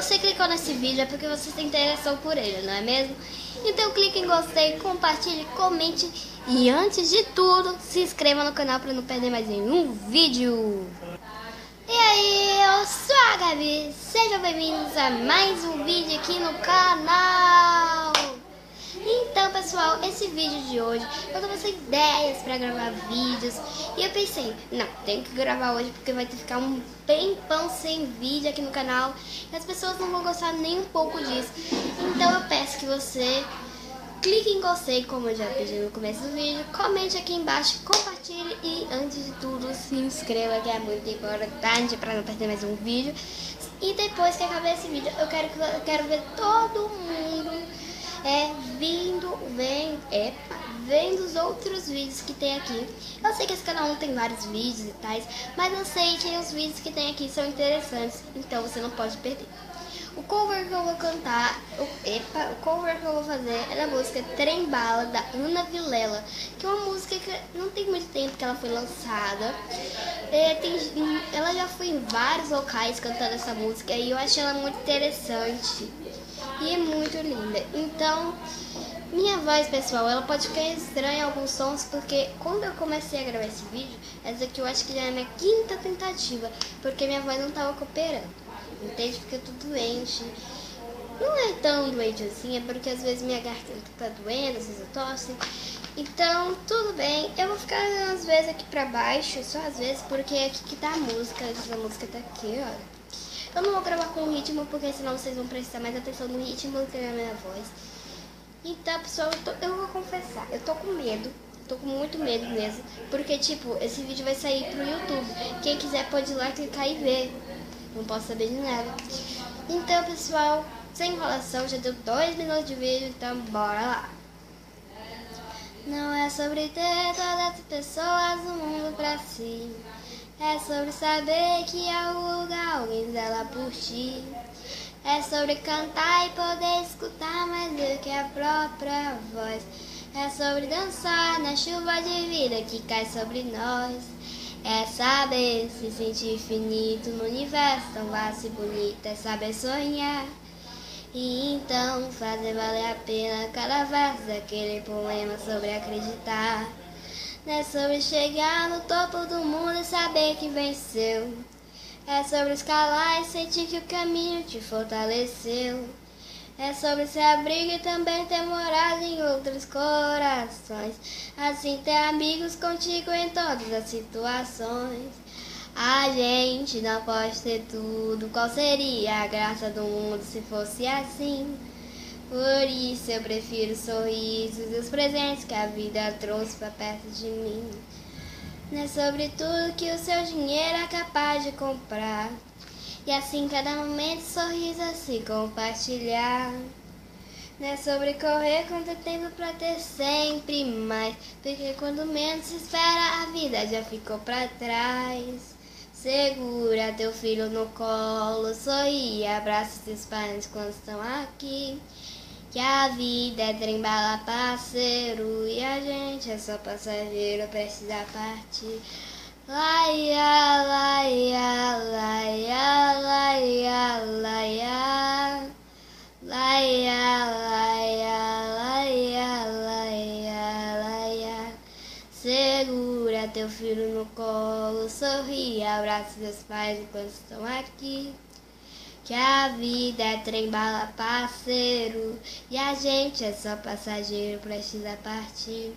você clicou nesse vídeo é porque você se interessou por ele, não é mesmo? Então clique em gostei, compartilhe, comente e antes de tudo, se inscreva no canal para não perder mais nenhum vídeo. E aí, eu sou a Gabi, sejam bem-vindos a mais um vídeo aqui no canal. Então pessoal, esse vídeo de hoje eu tô sem ideias pra gravar vídeos e eu pensei, não, tenho que gravar hoje porque vai ter que ficar um tempão sem vídeo aqui no canal e as pessoas não vão gostar nem um pouco disso. Então eu peço que você clique em gostei, como eu já pedi no começo do vídeo, comente aqui embaixo, compartilhe e antes de tudo se inscreva, que é muito importante para não perder mais um vídeo. E depois que acabar esse vídeo eu quero ver todo mundo vendo os outros vídeos que tem aqui. Eu sei que esse canal não tem vários vídeos e tais, mas eu sei que os vídeos que tem aqui são interessantes, então você não pode perder. O cover que eu vou cantar, o cover que eu vou fazer é da música Trem Bala, da Ana Vilela, que é uma música que não tem muito tempo que ela foi lançada. Ela já foi em vários locais cantando essa música e eu achei ela muito interessante e é muito linda. Então, minha voz, pessoal, ela pode ficar estranha em alguns sons, porque quando eu comecei a gravar esse vídeo, essa aqui eu acho que já é a minha quinta tentativa, porque minha voz não estava cooperando. Entende? Porque eu tô doente. Não é tão doente assim, é porque às vezes minha garganta tá doendo, às vezes eu tosse. Então, tudo bem. Eu vou ficar às vezes aqui pra baixo, só às vezes, porque é aqui que tá a música. Essa música tá aqui, olha. Eu não vou gravar com ritmo, porque senão vocês vão prestar mais atenção no ritmo do que na minha voz. Então, pessoal, eu vou confessar, eu tô com medo. Tô com muito medo mesmo, porque tipo, esse vídeo vai sair pro YouTube. Quem quiser pode ir lá clicar e ver. Não posso saber de nada. Então, pessoal, sem enrolação, já deu 2 minutos de vídeo, então bora lá. Não é sobre ter todas as pessoas do mundo pra si. É sobre saber que algum lugar alguém zela por ti. É sobre cantar e poder escutar mais do que a própria voz. É sobre dançar na chuva de vida que cai sobre nós. É saber se sentir finito no universo tão vasto e bonito. É saber sonhar e então fazer valer a pena cada verso daquele poema sobre acreditar. Não é sobre chegar no topo do mundo e saber que venceu. É sobre escalar e sentir que o caminho te fortaleceu. É sobre ser abrigo e também ter morado em outros corações. Assim ter amigos contigo em todas as situações. A gente não pode ter tudo. Qual seria a graça do mundo se fosse assim? Por isso eu prefiro os sorrisos e os presentes que a vida trouxe pra perto de mim. Não é sobre tudo que o seu dinheiro é capaz de comprar. E assim cada momento sorriso a se compartilhar. Não é sobre correr contra o tempo pra ter sempre mais, porque quando menos se espera a vida já ficou pra trás. Segura teu filho no colo, sorri, abraça seus pais quando estão aqui. Que a vida é trem bala, parceiro, e a gente é só passageiro, precisa partir. Laia, laia, laia, laia, laia, laia, laia, laia, laia, laia. Segura teu filho no colo, sorri, abraça seus pais enquanto estão aqui. Que a vida é trem bala, parceiro, e a gente é só passageiro, precisa partir.